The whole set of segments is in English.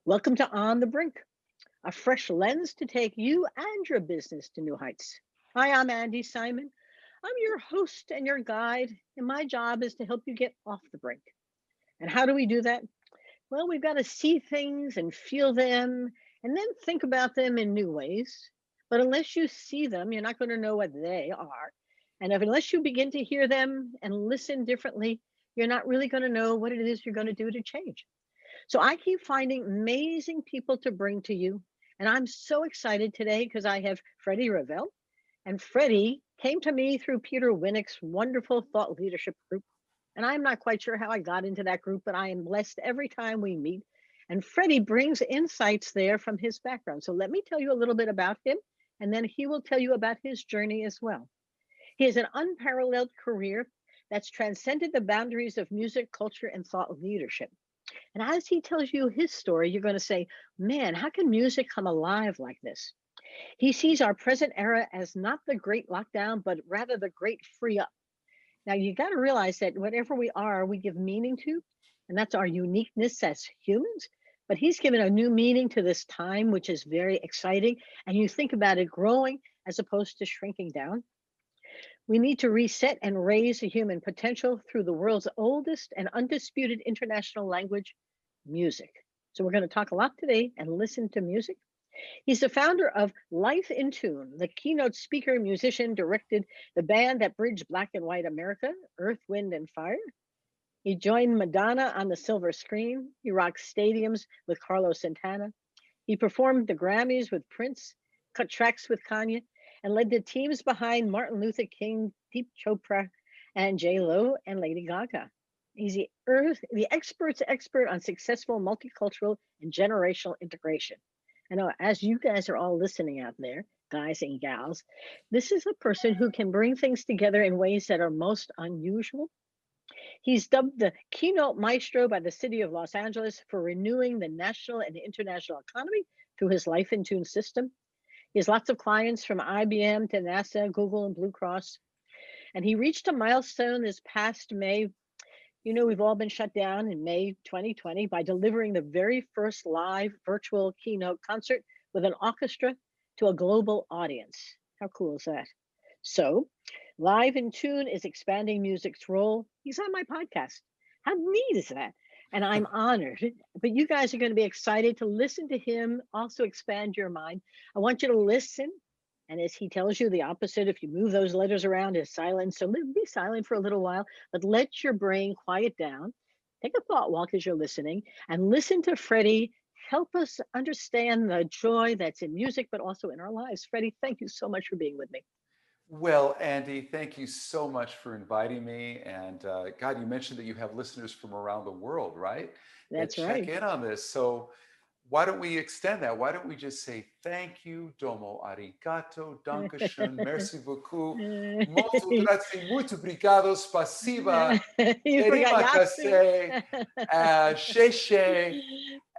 Welcome to On the Brink, a fresh lens to take you and your business to new heights. Hi, I'm Andi Simon. I'm your host and your guide, and my job is to help you get off the brink. And how do we do that? Well, we've got to see things and feel them and then think about them in new ways. But unless you see them, you're not going to know what they are. And unless you begin to hear them and listen differently, you're not really going to know what it is you're going to do to change. So I keep finding amazing people to bring to you. And I'm so excited today because I have Freddie Revell. And Freddie came to me through Peter Winnick's wonderful thought leadership group. And I'm not quite sure how I got into that group, but I am blessed every time we meet. And Freddie brings insights there from his background. So let me tell you a little bit about him, and then he will tell you about his journey as well. He has an unparalleled career that's transcended the boundaries of music, culture, and thought leadership. And as he tells you his story, you're going to say, man, how can music come alive like this? He sees our present era as not the great lockdown, but rather the great free up. Now, you got to realize that whatever we are, we give meaning to, and that's our uniqueness as humans. But he's given a new meaning to this time, which is very exciting. And you think about it growing as opposed to shrinking down. We need to reset and raise the human potential through the world's oldest and undisputed international language, music. So we're going to talk a lot today and listen to music. He's the founder of Life in Tune, the keynote speaker, musician, directed the band that bridged Black and White America, Earth, Wind, and Fire. He joined Madonna on the silver screen. He rocked stadiums with Carlos Santana. He performed the Grammys with Prince, cut tracks with Kanye, and led the teams behind Martin Luther King, Deep Chopra, and J Lo and Lady Gaga. He's the expert's expert on successful multicultural and generational integration. I know as you guys are all listening out there, guys and gals, this is a person who can bring things together in ways that are most unusual. He's dubbed the keynote maestro by the city of Los Angeles for renewing the national and international economy through his Life in Tune system. He has lots of clients from IBM to NASA, Google, and Blue Cross. And he reached a milestone this past May. You know, we've all been shut down in May 2020 by delivering the very first live virtual keynote concert with an orchestra to a global audience. How cool is that? So, Live in Tune is expanding music's role. He's on my podcast. How neat is that? And I'm honored. But you guys are going to be excited to listen to him also expand your mind. I want you to listen. And as he tells you the opposite, if you move those letters around, is silence. So be silent for a little while, but let your brain quiet down. Take a thought walk as you're listening and listen to Freddie help us understand the joy that's in music, but also in our lives. Freddie, thank you so much for being with me. Well, Andy, thank you so much for inviting me. And God, you mentioned that you have listeners from around the world, right? That That's check right. in on this. So why don't we extend that? Why don't we just say thank you, domo arigato, dankeschön, merci beaucoup, molto grazie, muito obrigado, spasiba, You forgot terima Yasu. kasih, sheshe,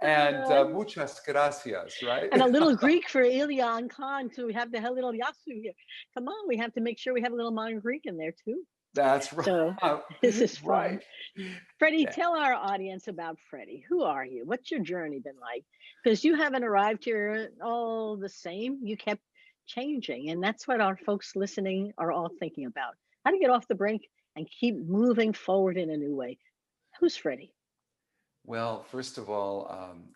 and muchas gracias, right? And a little Greek for Ilya and Khan. So we have to have a little Yasu here. Come on, we have to make sure we have a little modern Greek in there too. That's So right. this is fun. Right. Freddie, Yeah. tell our audience about Freddie. Who are you? What's your journey been like? Because you haven't arrived here all the same. You kept changing. And that's what our folks listening are all thinking about. How to get off the brink and keep moving forward in a new way. Who's Freddie? Well, first of all,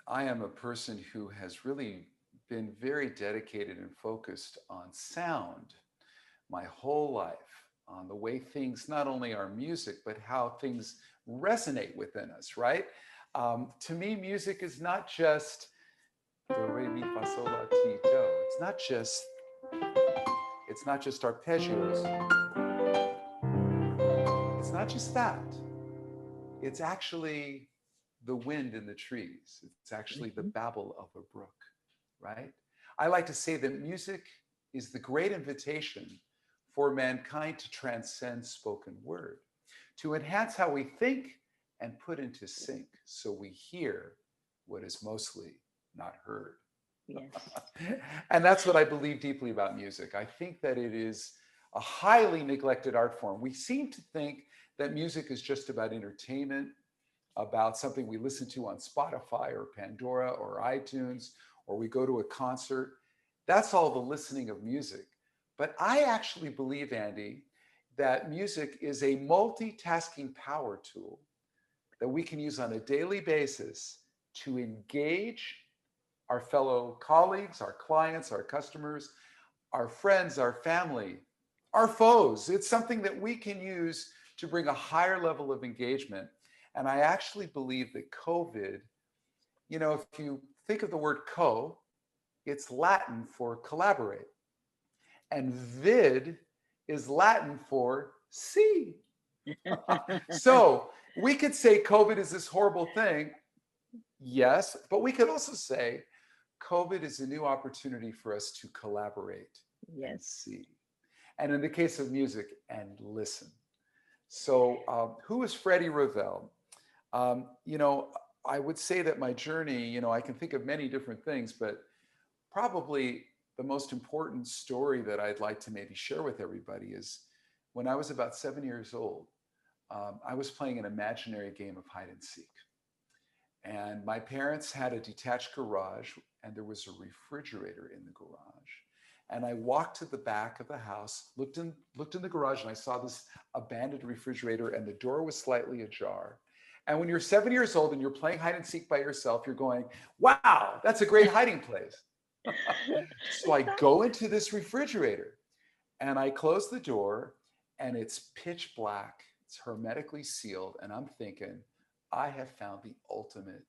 I am a person who has really been very dedicated and focused on sound my whole life, on the way things, not only our music, but how things resonate within us, right? To me, music is not just do, re, mi, fa, sol, la, ti, do. It's not just arpeggios. It's not just that. It's actually the wind in the trees. It's actually the Mhm. babble of a brook, right? I like to say that music is the great invitation for mankind to transcend spoken word, to enhance how we think and put into sync so we hear what is mostly not heard. Yes. And that's what I believe deeply about music. I think that it is a highly neglected art form. We seem to think that music is just about entertainment, about something we listen to on Spotify or Pandora or iTunes, or we go to a concert. That's all the listening of music. But I actually believe, Andi, that music is a multitasking power tool that we can use on a daily basis to engage our fellow colleagues, our clients, our customers, our friends, our family, our foes. It's something that we can use to bring a higher level of engagement. And I actually believe that COVID, if you think of the word co, it's Latin for collaborate. And vid is Latin for see. So we could say COVID is this horrible thing. Yes, but we could also say COVID is a new opportunity for us to collaborate and see. And in the case of music, and listen. So who is Freddie Revell? I would say that my journey, I can think of many different things, but probably the most important story that I'd like to maybe share with everybody is when I was about 7 years old, I was playing an imaginary game of hide and seek. And my parents had a detached garage, and there was a refrigerator in the garage. And I walked to the back of the house, looked in the garage, and I saw this abandoned refrigerator, and the door was slightly ajar. And when you're 7 years old and you're playing hide and seek by yourself, you're going, wow, that's a great hiding place. So I go into this refrigerator and I close the door, and it's pitch black. It's hermetically sealed. And I'm thinking, I have found the ultimate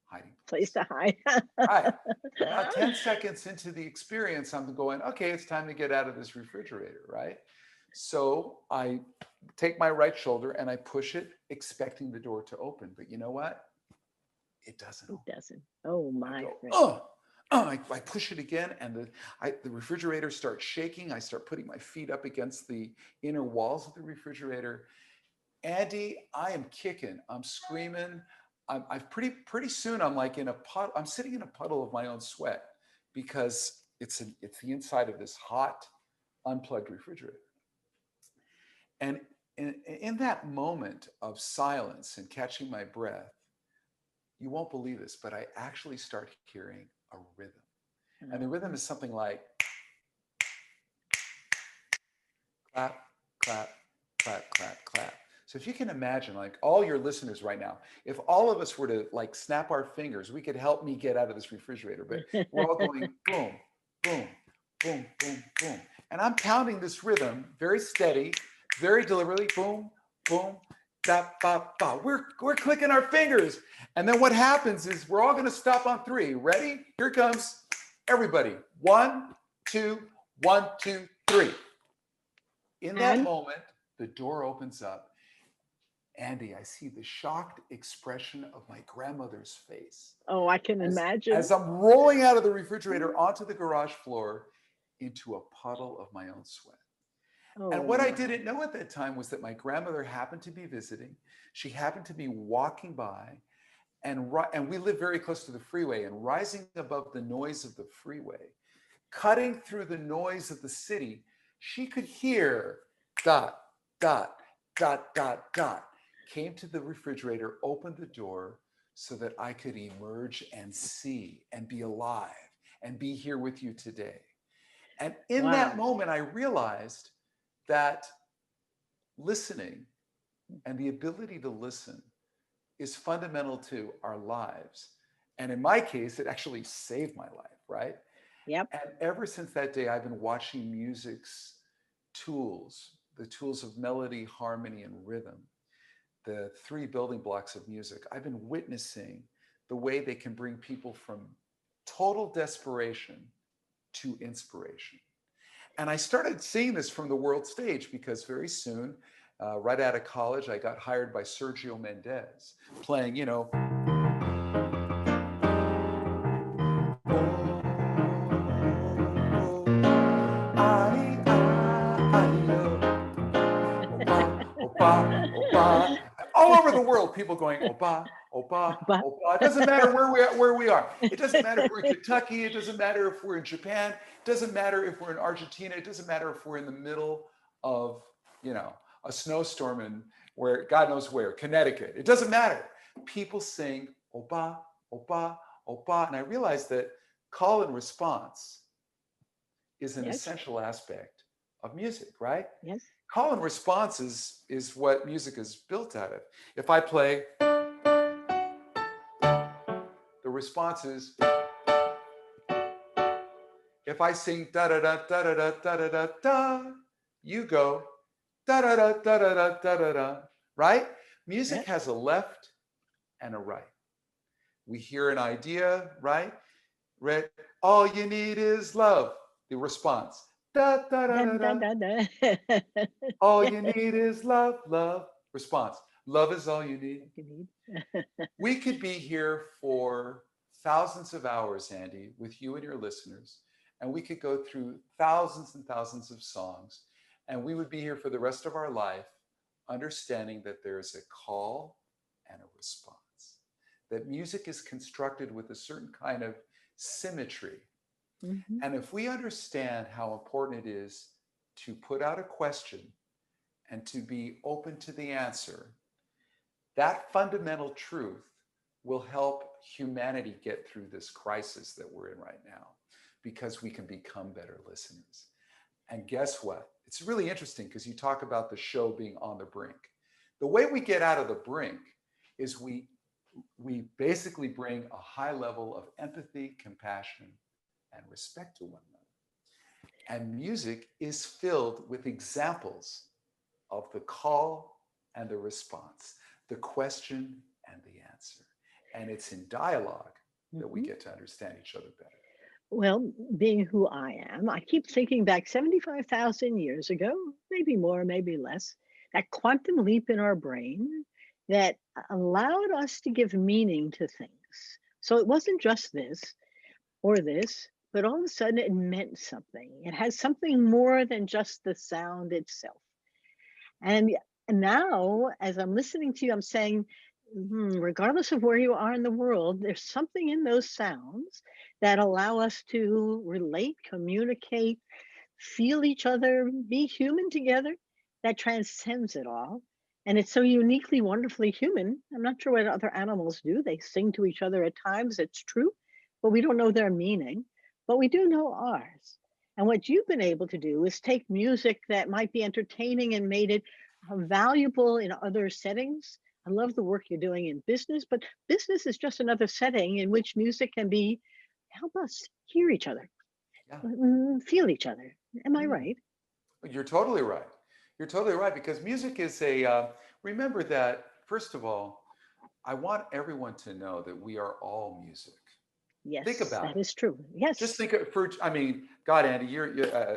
hiding place to hide. Right. About 10 seconds into the experience, I'm going, okay, it's time to get out of this refrigerator, right? So I take my right shoulder and I push it, expecting the door to open. But you know what? It doesn't. It doesn't. Oh my. I push it again, and the refrigerator starts shaking. I start putting my feet up against the inner walls of the refrigerator. Andi, I am kicking. I'm screaming. I'm pretty soon. I'm like in a pot. I'm sitting in a puddle of my own sweat because it's the inside of this hot, unplugged refrigerator. And in that moment of silence and catching my breath, you won't believe this, but I actually start hearing a rhythm. And the rhythm is something like clap, clap, clap, clap, clap. So if you can imagine, like all your listeners right now, if all of us were to like snap our fingers, we could help me get out of this refrigerator. But we're all going boom, boom, boom, boom, boom. And I'm pounding this rhythm very steady, very deliberately, boom, boom, da, ba, ba. We're clicking our fingers. And then what happens is we're all going to stop on 3. Ready? Here comes everybody. 1, 2, 1, 2, 3. In that moment, the door opens up. Andi, I see the shocked expression of my grandmother's face. Oh, I can imagine. As I'm rolling out of the refrigerator onto the garage floor into a puddle of my own sweat. Oh, and what I didn't know at that time was that my grandmother happened to be visiting. She happened to be walking by, and we live very close to the freeway, and rising above the noise of the freeway, cutting through the noise of the city, she could hear dot, dot, dot, dot, dot. Came to the refrigerator, opened the door so that I could emerge and see and be alive and be here with you today. And in that moment, I realized that listening and the ability to listen is fundamental to our lives. And in my case, it actually saved my life, right? Yep. And ever since that day, I've been watching music's tools, the tools of melody, harmony, and rhythm, the 3 building blocks of music. I've been witnessing the way they can bring people from total desperation to inspiration. And I started seeing this from the world stage because very soon, right out of college, I got hired by Sergio Mendes, playing, all over the world, people going, opa, opa, opa. It doesn't matter where we are. It doesn't matter if we're in Kentucky. It doesn't matter if we're in Japan. It doesn't matter if we're in Argentina. It doesn't matter if we're in the middle of, a snowstorm in where God knows where, Connecticut. It doesn't matter. People sing oba, oba, oba. And I realized that call and response is an Yes. essential aspect of music, right? Yes. Call and response is what music is built out of. If I play, the response is, if I sing da da da da da da da da da, you go da da da da da da da da da, right? Music Yes. has a left and a right. We hear an idea, right? Right. All you need is love. The response. Da da da Da, da da, da. da, da. All Yes. you need is love, love. Response. Love is all you need. You need. We could be here for thousands of hours, Andi, with you and your listeners, and we could go through thousands and thousands of songs, and we would be here for the rest of our life, understanding that there is a call and a response, that music is constructed with a certain kind of symmetry. Mhm. And if we understand how important it is to put out a question and to be open to the answer, that fundamental truth will help humanity get through this crisis that we're in right now, because we can become better listeners. And guess what? It's really interesting because you talk about the show being on the brink. The way we get out of the brink is we basically bring a high level of empathy, compassion, and respect to one another. And music is filled with examples of the call and the response, the question and the answer. And it's in dialogue that we Mhm. get to understand each other better. Well, being who I am, I keep thinking back 75,000 years ago, maybe more, maybe less, that quantum leap in our brain that allowed us to give meaning to things. So it wasn't just this or this, but all of a sudden it meant something. It has something more than just the sound itself. And now, as I'm listening to you, I'm saying, regardless of where you are in the world, there's something in those sounds that allow us to relate, communicate, feel each other, be human together, that transcends it all. And it's so uniquely, wonderfully human. I'm not sure what other animals do. They sing to each other at times, it's true, but we don't know their meaning, but we do know ours. And what you've been able to do is take music that might be entertaining and made it valuable in other settings. I love the work you're doing in business, but business is just another setting in which music can be help us hear each other, Yeah. feel each other. Am I Mm. right? You're totally right. You're totally right, because music is remember that, first of all, I want everyone to know that we are all music. Think Yes, about that it. is true. Just Yes. think for, I mean, God, Andi, you're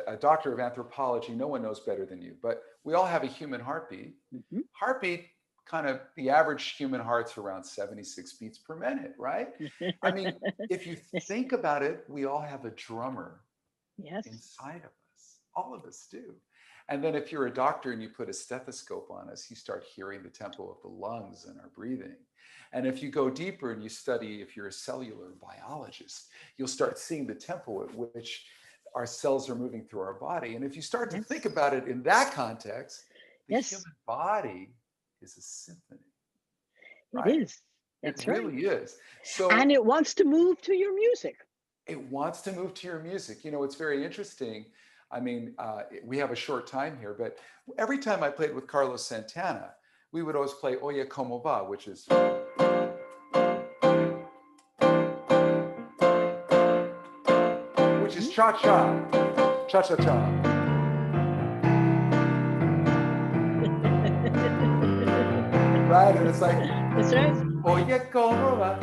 a doctor of anthropology. No one knows better than you, but we all have a human heartbeat. Mhm. Heartbeat, kind of the average human heart's around 76 beats per minute, right? I mean, if you Yes. think about it, we all have a drummer Yes. inside of us. All of us do. And then if you're a doctor and you put a stethoscope on us, you start hearing the tempo of the lungs and our breathing. And if you go deeper and you study, if you're a cellular biologist, you'll start seeing the tempo at which our cells are moving through our body. And if you start to think Yes. about it in that context, the Yes. human body is a symphony, It right? is. It That's right. really is. So And it wants to move to your music. it wants to move to your music. You know, it's very interesting. I mean, we have a short time here, but every time I played with Carlos Santana, we would always play Oye Como Va, which is Mhm. cha cha, cha cha cha, right? And it's like That's right. Oye Como Va,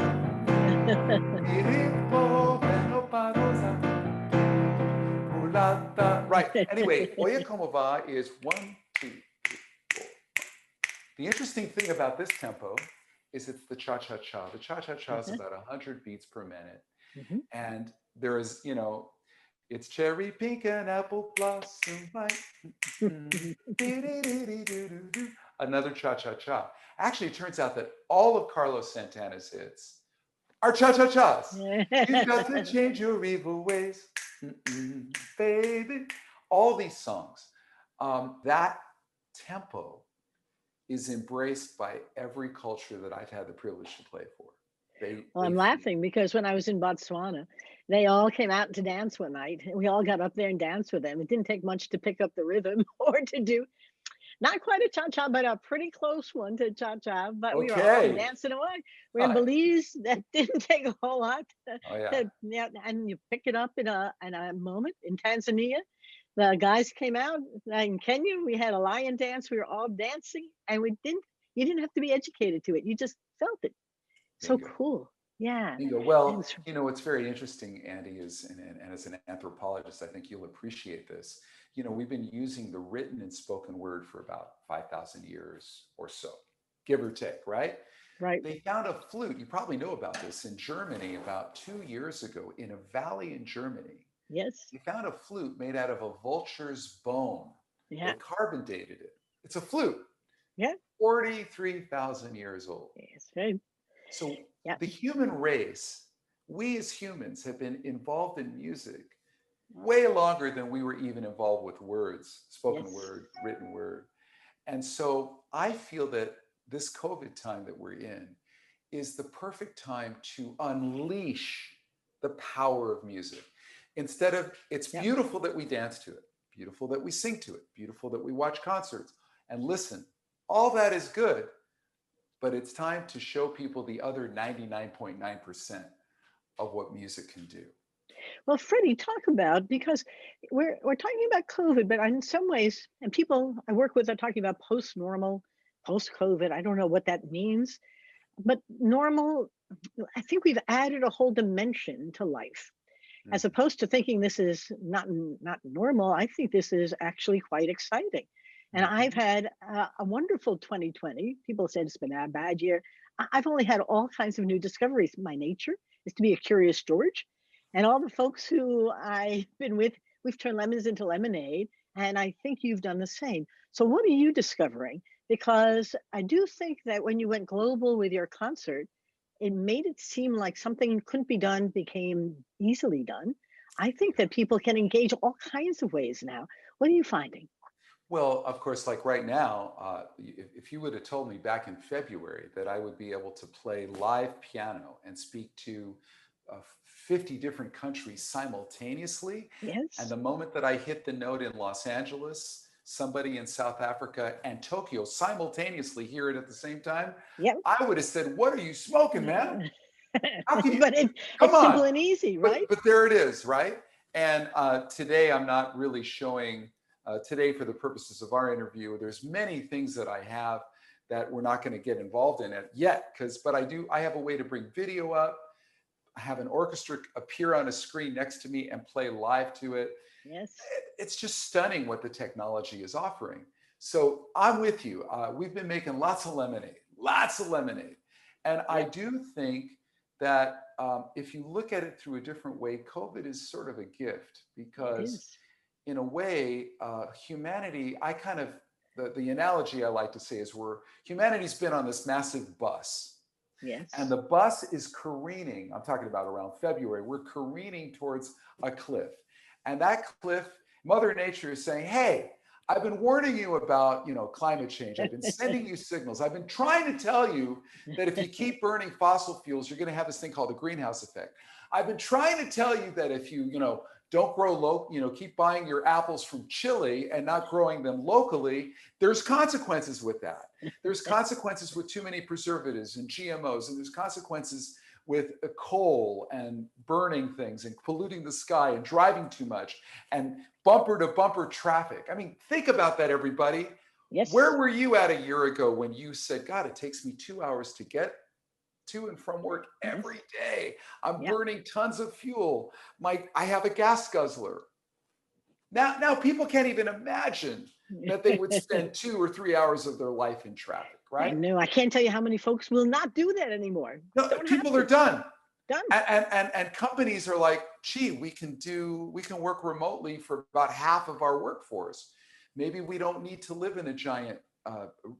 mi ritmo menopausa, mulata. Right. Anyway, Oye Como Va is 1, 2, 3, 4. The interesting thing about this tempo is it's the cha-cha-cha. The cha-cha-cha is Uh-huh. about 100 beats per minute. Mhm. And there is, it's cherry pink and apple blossom light. Another cha-cha-cha. Actually, it turns out that all of Carlos Santana's hits are cha-cha-chas. You've got to change your evil ways, baby. All these songs, that tempo is embraced by every culture that I've had the privilege to play for. They Well, they I'm feel laughing because when I was in Botswana, they all came out to dance one night, and we all got up there and danced with them. It didn't take much to pick up the rhythm or to do not quite a cha-cha, but a pretty close one to cha-cha. But we were all okay. dancing away. We're in Uh, Belize. That didn't take a whole lot oh yeah. yeah, and you pick it up in a moment. In Tanzania, the guys came out. In Kenya, we had a lion dance. We were all dancing, and we didn't. You didn't have to be educated to it. You just felt it. So Bingo. cool. Yeah. Bingo. And Well, it's what's very interesting, Andy, is, and as an anthropologist, I think you'll appreciate this. We've been using the written and spoken word for about 5,000 years or so, give or take, right? right. They found a flute. You probably know about this in Germany about 2 years ago in a valley in Germany. Yes. They found a flute made out of a vulture's bone. They Yeah. carbon dated it. It's a flute, Yeah. 43,000 years old. It's very, So yeah. the human race, we as humans have been involved in music way longer than we were even involved with words, spoken Yes. word, written word. And so I feel that this COVID time that we're in is the perfect time to unleash the power of music. Instead of, it's Yeah. beautiful that we dance to it, beautiful that we sing to it, beautiful that we watch concerts and listen. All that is good, but it's time to show people the other 99.9% of what music can do. Well, Freddie, talk about because we're talking about COVID, but in some ways, and people I work with are talking about post normal, post COVID. I don't know what that means, but normal. I think we've added a whole dimension to life, as Mhm. opposed to thinking this is not normal. I think this is actually quite exciting, and I've Mhm. had a wonderful 2020. People said it's been a bad year. I've only had all kinds of new discoveries. My nature is to be a curious George, and all the folks who I've been with, we've turned lemons into lemonade, and I think you've done the same. So, what are you discovering? Because I do think that when you went global with your concert, it made it seem like something couldn't be done became easily done. I think that people can engage all kinds of ways now. What are you finding? Well, of course, like right now, if you would have told me back in February that I would be able to play live piano and speak to 50 different countries simultaneously, and Yes. the moment that I hit the note in Los Angeles, somebody in South Africa and Tokyo simultaneously hear it at the same time, Yep. I would have said, "What are you smoking, man? How can you? But Come it's on!" simple and easy, right? But there it is, right? And today I'm not really showing. Today, for the purposes of our interview, there's many things that I have that we're not going to get involved in it yet, but I do. I have a way to bring video up. I have an orchestra appear on a screen next to me and play live to it. Yes. It's just stunning what the technology is offering. So I'm with you. We've been making lots of lemonade. And I Yep. do think that if you look at it through a different way, COVID is sort of a gift It because, is. in a way, humanity, the analogy I like to say is humanity's been on this massive bus and Yes. the bus is careening. I'm talking about around February. We're careening towards a cliff. And that cliff, Mother Nature is saying, hey, I've been warning you about, climate change. I've been sending you signals. I've been trying to tell you that if you keep burning fossil fuels, you're going to have this thing called the greenhouse effect. I've been trying to tell you that if you, don't grow keep buying your apples from Chile and not growing them locally, there's consequences with that. There's consequences with too many preservatives and GMOs, and there's consequences with coal and burning things and polluting the sky and driving too much and bumper to bumper traffic. I mean, think about that, everybody. Yes. Where were you at a year ago when you said, God, it takes me 2 hours to get to and from work Yes. every day? I'm Yep. burning tons of fuel. I have a gas guzzler. Now people can't even imagine that they would spend 2 or 3 hours of their life in traffic, I right? know. I can't tell you how many folks will not do that anymore. No, Don't have people are to. done. Done. And companies are like, gee, we can work remotely for about half of our workforce. Maybe we don't need to live in a giant,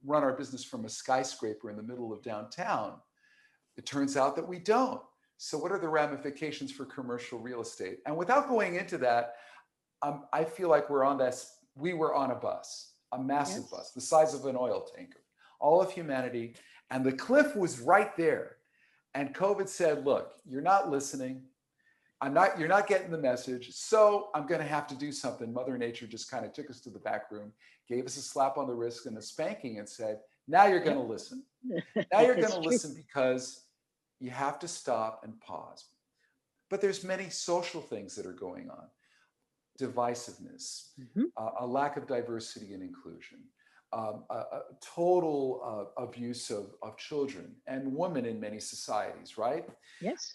run our business from a skyscraper in the middle of downtown. It turns out that we don't. So what are the ramifications for commercial real estate? And without going into that, I feel like we were on a bus, a massive Yes. bus, the size of an oil tanker, all of humanity. And the cliff was right there. And COVID said, look, you're not listening. You're not getting the message. So I'm going to have to do something. Mother Nature just kind of took us to the back room, gave us a slap on the wrist and a spanking and said, now you're going to listen. Now you're going to listen because you have to stop and pause. But there's many social things that are going on. Divisiveness, a lack of diversity and inclusion, a total abuse of children and women in many societies, right? Yes.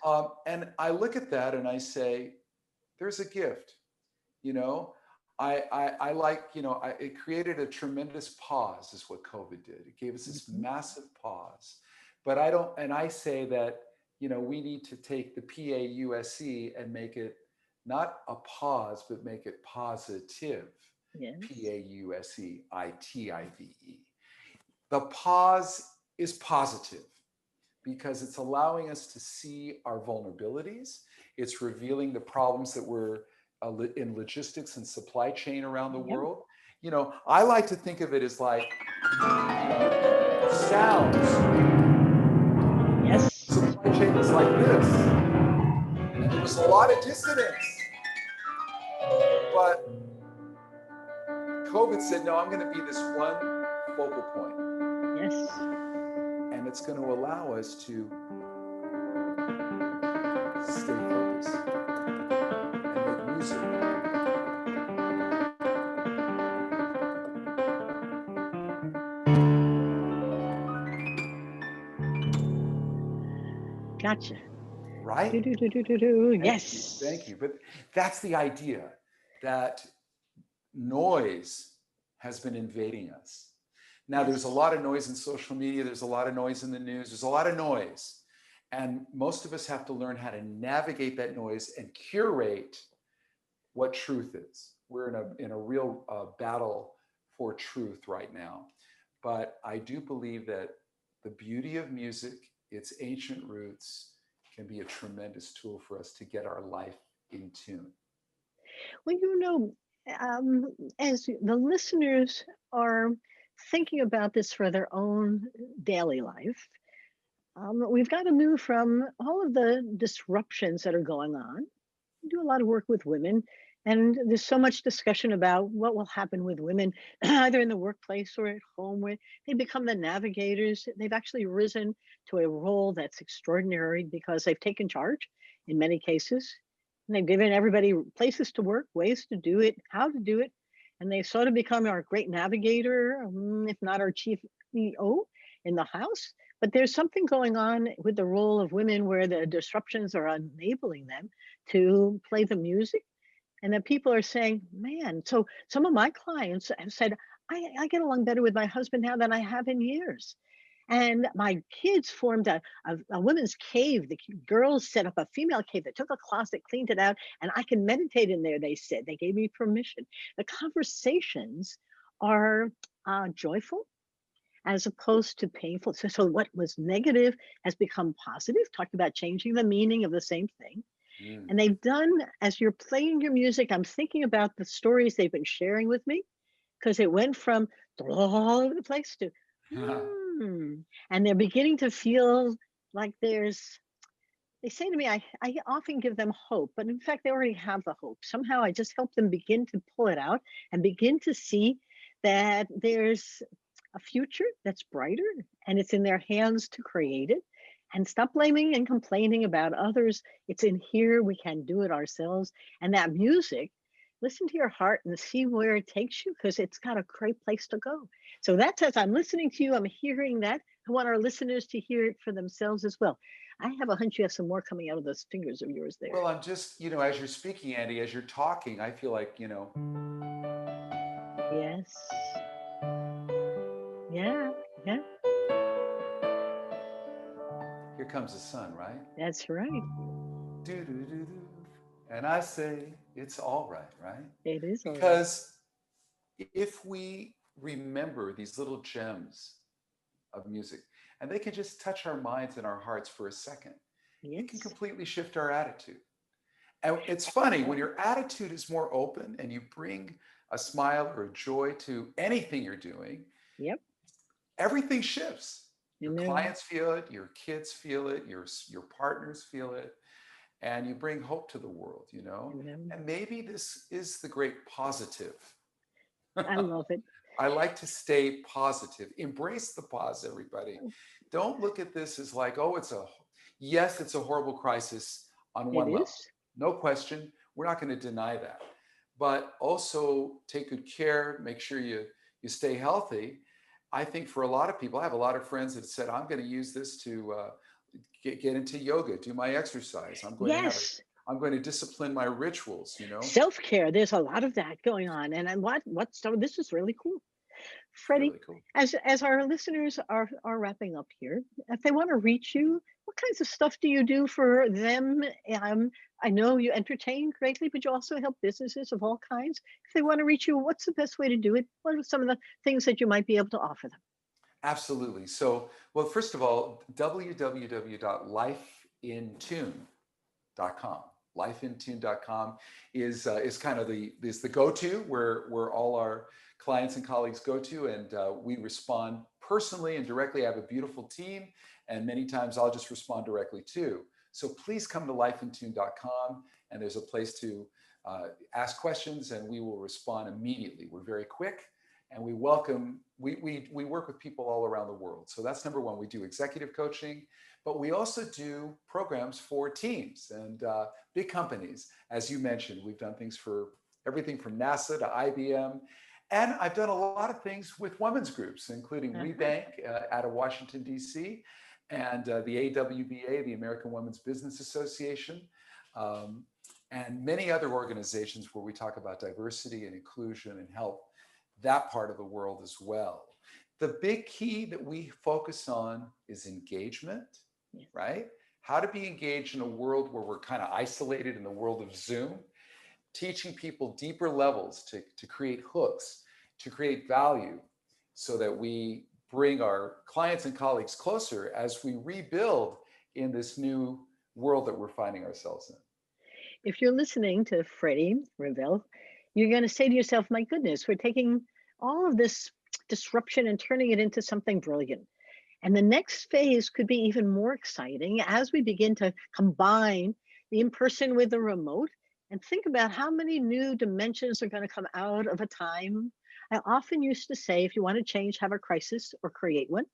And I look at that and I say, there's a gift, you know. I like, you know, it created a tremendous pause, is what COVID did. It gave us this massive pause. But I say that, you know, we need to take the PAUSE and make it not a pause, but make it positive. Yes. PAUSEITIVE. The pause is positive because it's allowing us to see our vulnerabilities. It's revealing the problems that we're in logistics and supply chain around the world. You know, I like to think of it as like sounds. Yes. Supply chain was like this. And there was a lot of dissonance. But COVID said, no, I'm going to be this one focal point. Yes. And it's going to allow us to stay focused and make music. Gotcha. Right? Yes. Thank you. But that's the idea, that noise has been invading us. Now, there's a lot of noise in social media. There's a lot of noise in the news. There's a lot of noise. And most of us have to learn how to navigate that noise and curate what truth is. We're in a real battle for truth right now. But I do believe that the beauty of music, its ancient roots, can be a tremendous tool for us to get our life in tune. Well, you know, as the listeners are thinking about this for their own daily life, we've got to move from all of the disruptions that are going on. We do a lot of work with women, and there's so much discussion about what will happen with women, either in the workplace or at home, where they become the navigators. They've actually risen to a role that's extraordinary because they've taken charge in many cases. And they've given everybody places to work, ways to do it, how to do it. And they've sort of become our great navigator, if not our chief EO in the house. But there's something going on with the role of women where the disruptions are enabling them to play the music. And that people are saying, man, so some of my clients have said, I get along better with my husband now than I have in years. And my kids formed a women's cave. The girls set up a female cave. They took a closet, cleaned it out, and I can meditate in there, they said. They gave me permission. The conversations are joyful as opposed to painful. So what was negative has become positive, talked about changing the meaning of the same thing. And they've done, as you're playing your music, I'm thinking about the stories they've been sharing with me, because it went from all over the place to, and they're beginning to feel like they say to me, I often give them hope, but in fact, they already have the hope. Somehow I just help them begin to pull it out and begin to see that there's a future that's brighter and it's in their hands to create it. And stop blaming and complaining about others. It's in here, we can do it ourselves. And that music, listen to your heart and see where it takes you, because it's got a great place to go. So that's, as I'm listening to you, I'm hearing that. I want our listeners to hear it for themselves as well. I have a hunch you have some more coming out of those fingers of yours there. Well, I'm just, you know, as you're speaking, Andi, as you're talking, I feel like, you know. Yes. Yeah. Yeah. Here comes the sun, right? That's right. Do, do, do, do. And I say, it's all right, right? It is all right. Because if we remember these little gems of music, and they can just touch our minds and our hearts for a second, it can completely shift our attitude. And it's funny, when your attitude is more open and you bring a smile or a joy to anything you're doing, everything shifts. You Your know, clients feel it, your kids feel it, your partners feel it, and you bring hope to the world, you know? you know, And maybe this is the great positive. I love it. I like to stay positive. Embrace the pause, everybody. Don't look at this as like, oh, yes, it's a horrible crisis on It one level. is. No question. We're not going to deny that. But also take good care, make sure you stay healthy. I think for a lot of people, I have a lot of friends that said, I'm going to use this to get into yoga, do my exercise. Yes. I'm going to discipline my rituals, you know? Self-care. There's a lot of that going on. And so this is really cool. It's Freddie, really cool. as our listeners are wrapping up here, if they want to reach you, what kinds of stuff do you do for them? I know you entertain greatly, but you also help businesses of all kinds. If they want to reach you, what's the best way to do it? What are some of the things that you might be able to offer them? Absolutely. So, well, first of all, www.lifeintune.com. Lifeintune.com is kind of the go-to where all our clients and colleagues go to, and we respond personally and directly. I have a beautiful team, and many times I'll just respond directly too. So please come to lifeintune.com, and there's a place to ask questions, and we will respond immediately. We're very quick, and we work with people all around the world. So that's number one. We do executive coaching, but we also do programs for teams and big companies. As you mentioned, we've done things for everything from NASA to IBM. And I've done a lot of things with women's groups, including Uh-huh. WeBank out of Washington, D.C., and the AWBA, the American Women's Business Association, um, and many other organizations where we talk about diversity and inclusion and help that part of the world as well. The big key that we focus on is engagement, Yes. right? How to be engaged in a world where we're kind of isolated in the world of Zoom, teaching people deeper levels to create hooks, to create value, so that we bring our clients and colleagues closer as we rebuild in this new world that we're finding ourselves in. If you're listening to Freddie Revell, you're going to say to yourself, my goodness, we're taking all of this disruption and turning it into something brilliant. And the next phase could be even more exciting as we begin to combine the in person with the remote and think about how many new dimensions are going to come out of a time. I often used to say, if you want to change, have a crisis or create one.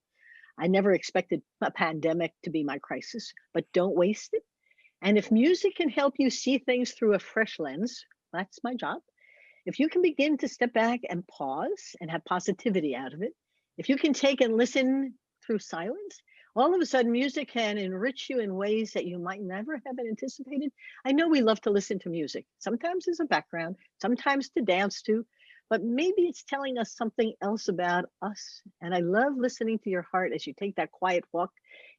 I never expected a pandemic to be my crisis, but don't waste it. And if music can help you see things through a fresh lens, that's my job. If you can begin to step back and pause and have positivity out of it, if you can take and listen through silence, all of a sudden music can enrich you in ways that you might never have anticipated. I know we love to listen to music, sometimes as a background, sometimes to dance to, but maybe it's telling us something else about us. And I love listening to your heart as you take that quiet walk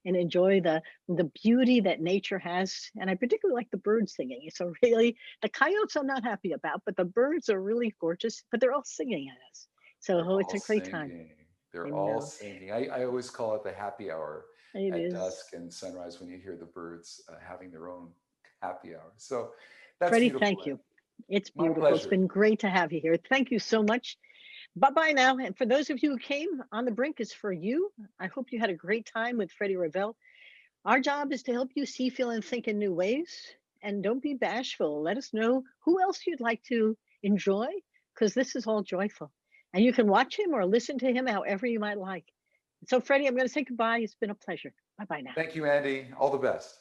and enjoy the beauty that nature has. And I particularly like the birds singing. It's a really, the coyotes I'm not happy about, but the birds are really gorgeous, but they're all singing at us. So They're oh, it's all a great time. singing. They're I all know singing. I always call it the happy hour it at is. dusk and sunrise when you hear the birds having their own happy hour. So that's Freddie, beautiful. thank you. It's My beautiful. It's pleasure. been great to have you here. Thank you so much. Bye bye now. And for those of you who came, On the Brink is for you. I hope you had a great time with Freddie Revell. Our job is to help you see, feel, and think in new ways. And don't be bashful. Let us know who else you'd like to enjoy, because this is all joyful. And you can watch him or listen to him however you might like. So, Freddie, I'm going to say goodbye. It's been a pleasure. Bye bye now. Thank you, Andi. All the best.